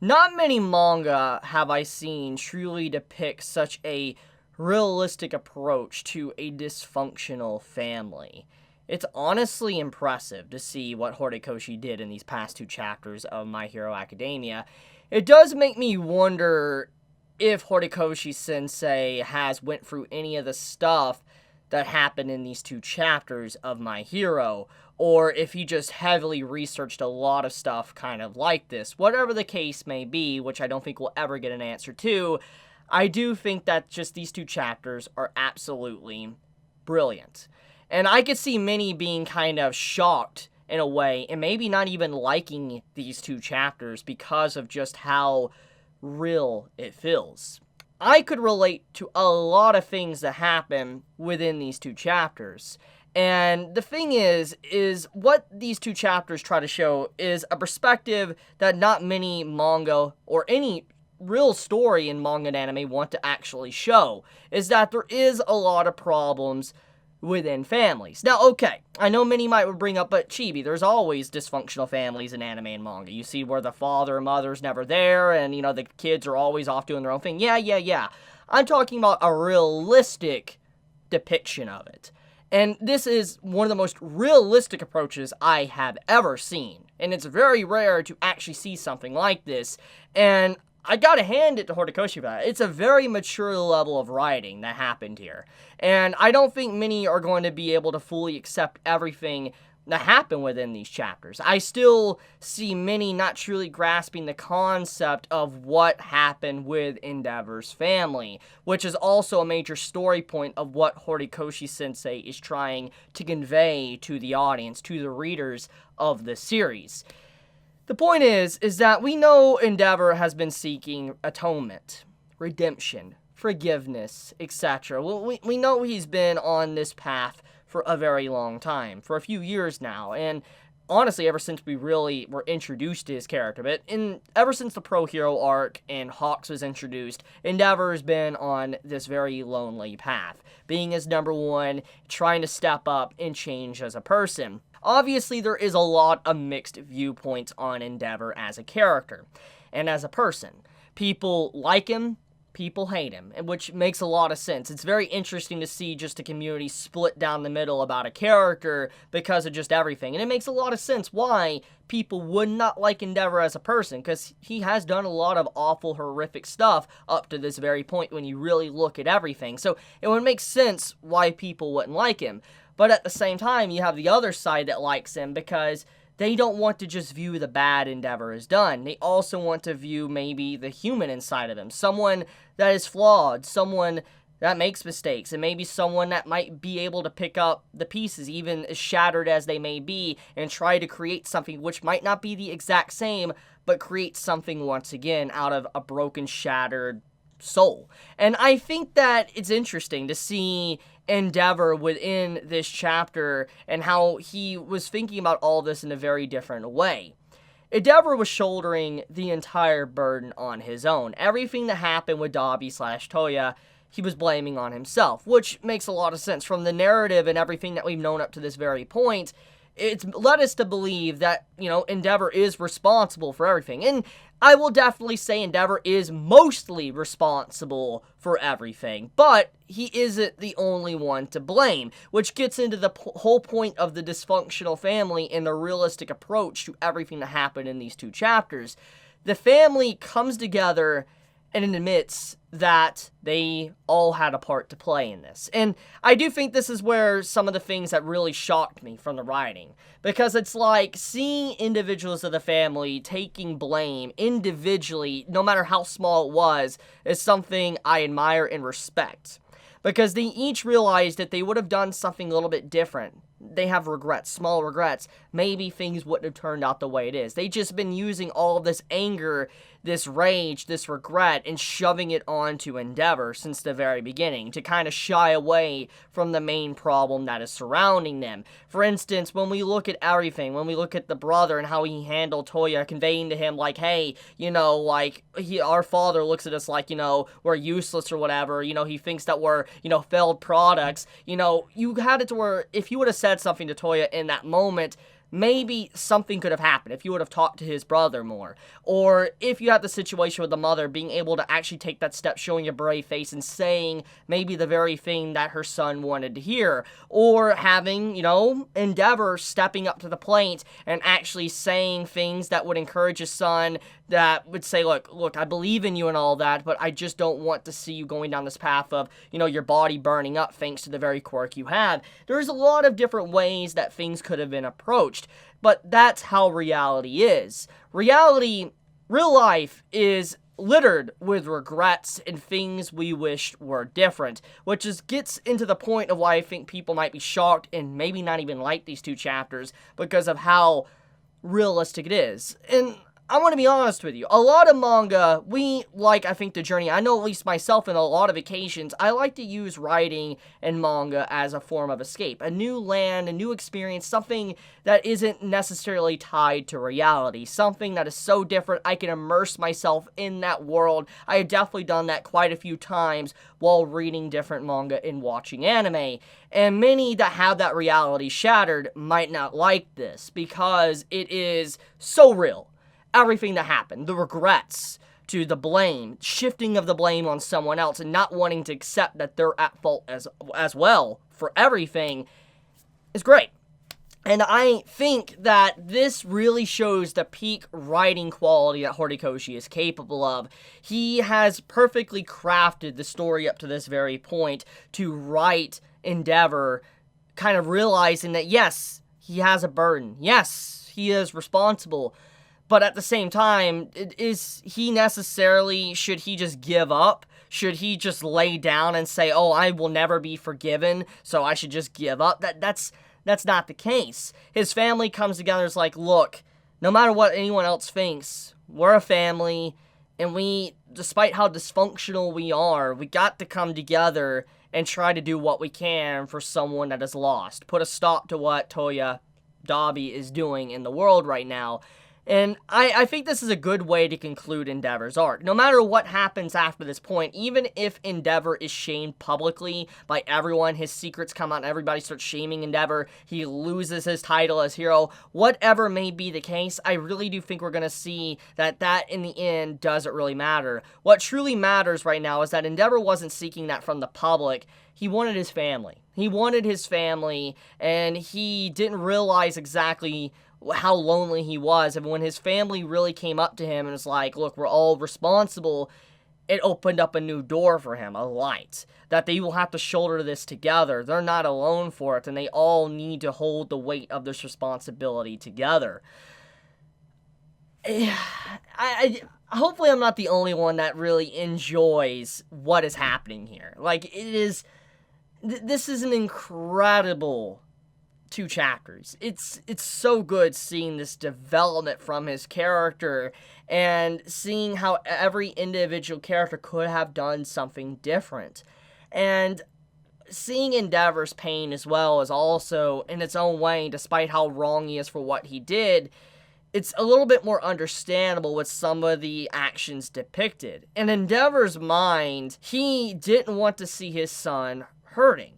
Not many manga have I seen truly depict such a realistic approach to a dysfunctional family. It's honestly impressive to see what Horikoshi did in these past two chapters of My Hero Academia. It does make me wonder if Horikoshi Sensei has went through any of the stuff that happened in these two chapters of My Hero, or if he just heavily researched a lot of stuff kind of like this. Whatever the case may be, which I don't think we'll ever get an answer to, I do think that just these two chapters are absolutely brilliant. And I could see many being kind of shocked in a way, and maybe not even liking these two chapters because of just how real it feels. I could relate to a lot of things that happen within these two chapters. And the thing is what these two chapters try to show is a perspective that not many manga or any real story in manga and anime want to actually show, is that there is a lot of problems within families. Now, okay, I know many might bring up, but Chibi, there's always dysfunctional families in anime and manga. You see where the father or mother's never there, and, the kids are always off doing their own thing. Yeah. I'm talking about a realistic depiction of it. And this is one of the most realistic approaches I have ever seen. And it's very rare to actually see something like this. And I gotta hand it to Horikoshi for that. It's a very mature level of writing that happened here. And I don't think many are going to be able to fully accept everything that happened within these chapters. I still see many not truly grasping the concept of what happened with Endeavor's family, which is also a major story point of what Horikoshi Sensei is trying to convey to the audience, to the readers of the series. The point is that we know Endeavor has been seeking atonement, redemption, forgiveness, etc. We know he's been on this path for a very long time, for a few years now, and honestly, ever since we really were introduced to his character, but ever since the Pro Hero arc and Hawks was introduced, Endeavor has been on this very lonely path, being his number one, trying to step up and change as a person. Obviously, there is a lot of mixed viewpoints on Endeavor as a character and as a person. People like him, people hate him, which makes a lot of sense. It's very interesting to see just a community split down the middle about a character because of just everything. And it makes a lot of sense why people would not like Endeavor as a person, because he has done a lot of awful, horrific stuff up to this very point when you really look at everything. So it would make sense why people wouldn't like him. But at the same time, you have the other side that likes him because they don't want to just view the bad Endeavor has done. They also want to view maybe the human inside of him. Someone that is flawed, someone that makes mistakes, and maybe someone that might be able to pick up the pieces, even as shattered as they may be, and try to create something which might not be the exact same, but create something once again out of a broken, shattered soul. And I think that it's interesting to see Endeavor within this chapter and how he was thinking about all this in a very different way. Endeavor was shouldering the entire burden on his own. Everything that happened with Dabi/Toya, he was blaming on himself, which makes a lot of sense. From the narrative and everything that we've known up to this very point, it's led us to believe that, Endeavor is responsible for everything. And I will definitely say Endeavor is mostly responsible for everything, but he isn't the only one to blame, which gets into the whole point of the dysfunctional family and the realistic approach to everything that happened in these two chapters. The family comes together and admits that they all had a part to play in this. And I do think this is where some of the things that really shocked me from the writing. Because it's like seeing individuals of the family taking blame individually, no matter how small it was, is something I admire and respect. Because they each realized that they would have done something a little bit different. They have regrets, small regrets. Maybe things wouldn't have turned out the way it is. They've just been using all of this anger, this rage, this regret, and shoving it onto Endeavor since the very beginning to kind of shy away from the main problem that is surrounding them. For instance, when we look at everything, when we look at the brother and how he handled Toya, conveying to him like, hey, our father looks at us like, we're useless or whatever, he thinks that we're, failed products, you had it to where if you would have said something to Toya in that moment, maybe something could have happened if he would have talked to his brother more. Or if you had the situation with the mother being able to actually take that step, showing a brave face and saying maybe the very thing that her son wanted to hear. Or having, Endeavor stepping up to the plate and actually saying things that would encourage his son, that would say, look, I believe in you and all that, but I just don't want to see you going down this path of, your body burning up thanks to the very quirk you have. There's a lot of different ways that things could have been approached, but that's how reality is. Real life is littered with regrets and things we wished were different, which gets into the point of why I think people might be shocked and maybe not even like these 2 chapters because of how realistic it is. And I want to be honest with you, a lot of manga, I think the journey. I know at least myself in a lot of occasions, I like to use writing and manga as a form of escape. A new land, a new experience, something that isn't necessarily tied to reality. Something that is so different, I can immerse myself in that world. I have definitely done that quite a few times while reading different manga and watching anime. And many that have that reality shattered might not like this because it is so real. Everything that happened, the regrets, to the blame, shifting of the blame on someone else, and not wanting to accept that they're at fault as well for everything, is great. And I think that this really shows the peak writing quality that Horikoshi is capable of. He has perfectly crafted the story up to this very point to write Endeavor kind of realizing that, yes, he has a burden. Yes, he is responsible. But at the same time, should he just give up? Should he just lay down and say, oh, I will never be forgiven, so I should just give up? That's not the case. His family comes together and is like, look, no matter what anyone else thinks, we're a family, and despite how dysfunctional we are, we got to come together and try to do what we can for someone that is lost. Put a stop to what Toya Dabi is doing in the world right now. And I think this is a good way to conclude Endeavor's arc. No matter what happens after this point, even if Endeavor is shamed publicly by everyone, his secrets come out and everybody starts shaming Endeavor, he loses his title as hero, whatever may be the case, I really do think we're going to see that in the end doesn't really matter. What truly matters right now is that Endeavor wasn't seeking that from the public. He wanted his family. And he didn't realize exactly how lonely he was. And when his family really came up to him and was like, look, we're all responsible, it opened up a new door for him, a light, that they will have to shoulder this together. They're not alone for it, and they all need to hold the weight of this responsibility together. Hopefully I'm not the only one that really enjoys what is happening here. This is an incredible 2 chapters. It's so good seeing this development from his character and seeing how every individual character could have done something different. And seeing Endeavor's pain as well is also, in its own way, despite how wrong he is for what he did, it's a little bit more understandable with some of the actions depicted. In Endeavor's mind, he didn't want to see his son hurting.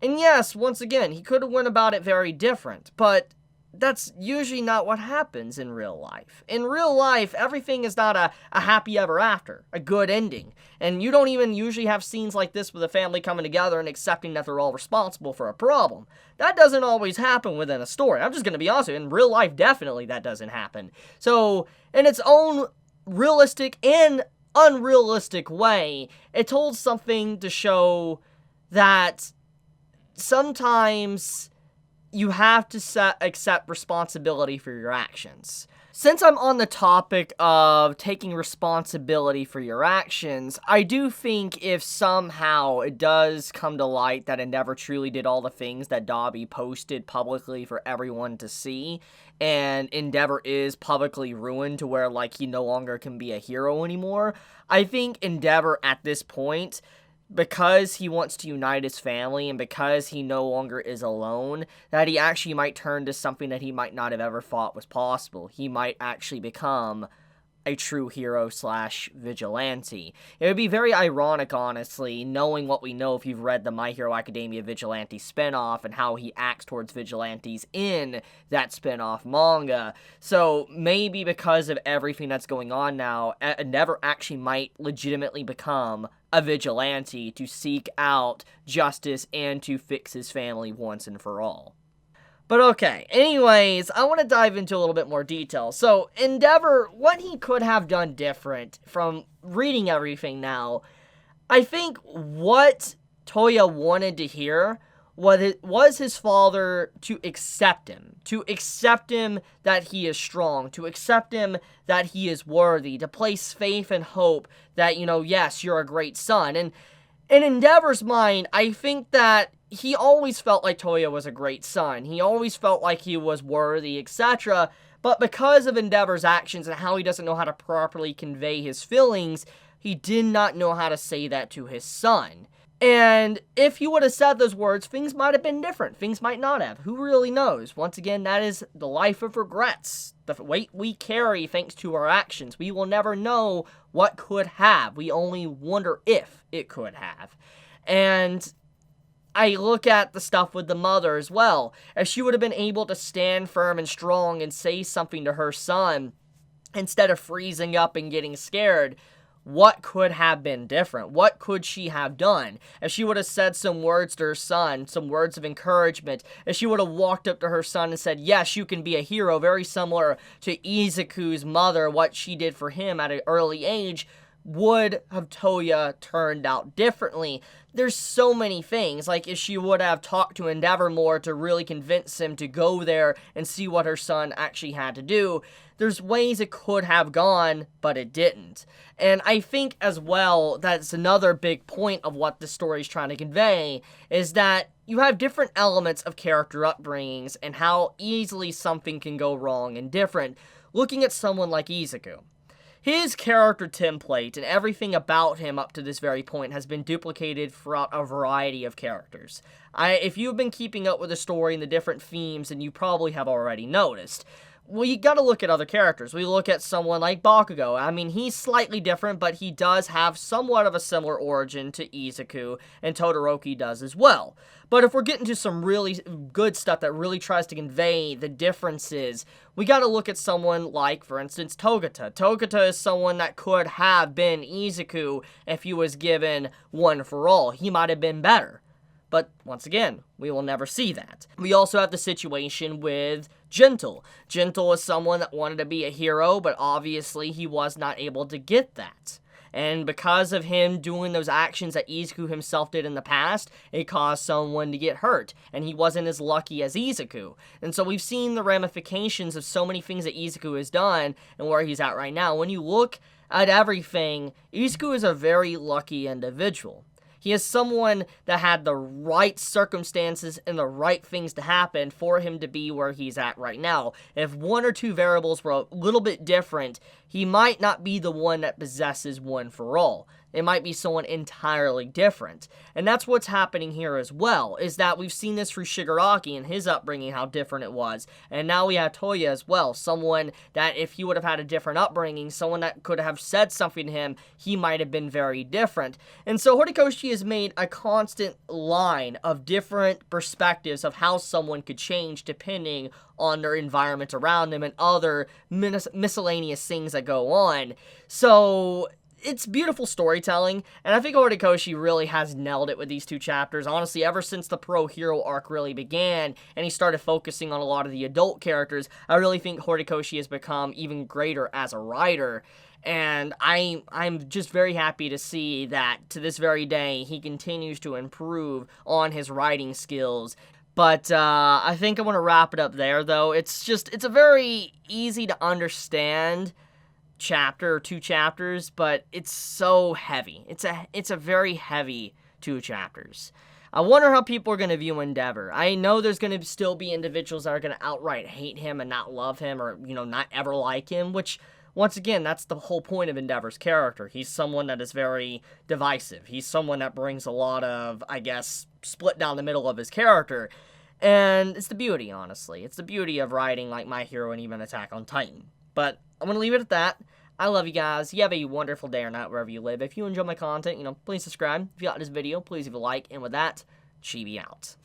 And yes, once again, he could have went about it very different, but that's usually not what happens in real life. In real life, everything is not a happy ever after, a good ending. And you don't even usually have scenes like this with a family coming together and accepting that they're all responsible for a problem. That doesn't always happen within a story. I'm just going to be honest with you, in real life, definitely that doesn't happen. So, in its own realistic and unrealistic way, it told something to show that sometimes you have to accept responsibility for your actions. Since I'm on the topic of taking responsibility for your actions, I do think if somehow it does come to light that Endeavor truly did all the things that Dabi posted publicly for everyone to see, and Endeavor is publicly ruined to where, he no longer can be a hero anymore, I think Endeavor at this point, because he wants to unite his family and because he no longer is alone, that he actually might turn to something that he might not have ever thought was possible. He might actually become a true hero slash vigilante. It would be very ironic, honestly, knowing what we know if you've read the My Hero Academia Vigilante spinoff and how he acts towards vigilantes in that spinoff manga. So maybe because of everything that's going on now, Endeavor actually might legitimately become a vigilante to seek out justice and to fix his family once and for all. But okay, anyways, I want to dive into a little bit more detail. So, Endeavor, what he could have done different from reading everything now, I think what Toya wanted to hear was his father to accept him that he is strong, to accept him that he is worthy, to place faith and hope that, yes, you're a great son. And in Endeavor's mind, I think that he always felt like Toya was a great son. He always felt like he was worthy, etc. But because of Endeavor's actions and how he doesn't know how to properly convey his feelings, he did not know how to say that to his son. And if he would have said those words, things might have been different. Things might not have. Who really knows? Once again, that is the life of regrets. The weight we carry thanks to our actions. We will never know what could have. We only wonder if it could have. And I look at the stuff with the mother as well. If she would have been able to stand firm and strong and say something to her son, instead of freezing up and getting scared, what could have been different? What could she have done? If she would have said some words to her son, some words of encouragement, if she would have walked up to her son and said, yes, you can be a hero, very similar to Izuku's mother, what she did for him at an early age, would have Toya turned out differently? There's so many things, like if she would have talked to Endeavor more to really convince him to go there and see what her son actually had to do. There's ways it could have gone, but it didn't. And I think as well, that's another big point of what the story is trying to convey, is that you have different elements of character upbringings and how easily something can go wrong and different. Looking at someone like Izuku, his character template and everything about him up to this very point has been duplicated throughout a variety of characters. If you've been keeping up with the story and the different themes, then you probably have already noticed. We gotta look at other characters. We look at someone like Bakugo. I mean, he's slightly different, but he does have somewhat of a similar origin to Izuku, and Todoroki does as well. But if we're getting to some really good stuff that really tries to convey the differences, we gotta look at someone like, for instance, Togata. Togata is someone that could have been Izuku if he was given one for all. He might have been better. But, once again, we will never see that. We also have the situation with Gentle. Gentle is someone that wanted to be a hero, but obviously he was not able to get that. And because of him doing those actions that Izuku himself did in the past, it caused someone to get hurt, and he wasn't as lucky as Izuku. And so we've seen the ramifications of so many things that Izuku has done, and where he's at right now. When you look at everything, Izuku is a very lucky individual. He is someone that had the right circumstances and the right things to happen for him to be where he's at right now. If one or two variables were a little bit different, he might not be the one that possesses one for all. It might be someone entirely different. And that's what's happening here as well, is that we've seen this through Shigaraki and his upbringing, how different it was. And now we have Toya as well, someone that if he would have had a different upbringing, someone that could have said something to him, he might have been very different. And so Horikoshi has made a constant line of different perspectives of how someone could change depending on their environment around them and other miscellaneous things that go on. So it's beautiful storytelling, and I think Horikoshi really has nailed it with these two chapters. Honestly, ever since the Pro Hero arc really began, and he started focusing on a lot of the adult characters, I really think Horikoshi has become even greater as a writer. And I'm just very happy to see that, to this very day, he continues to improve on his writing skills. But I think I want to wrap it up there, though. It's a very easy to understand chapter or two chapters, but it's so heavy. It's a very heavy 2 chapters. I wonder how people are going to view Endeavor. I know there's going to still be individuals that are going to outright hate him and not love him, or, not ever like him, which, once again, that's the whole point of Endeavor's character. He's someone that is very divisive. He's someone that brings a lot of, I guess, split down the middle of his character. And it's the beauty, honestly. It's the beauty of writing like My Hero and even Attack on Titan. But I'm going to leave it at that. I love you guys. You have a wonderful day or night wherever you live. If you enjoy my content, please subscribe. If you like this video, please leave a like. And with that, Chibi out.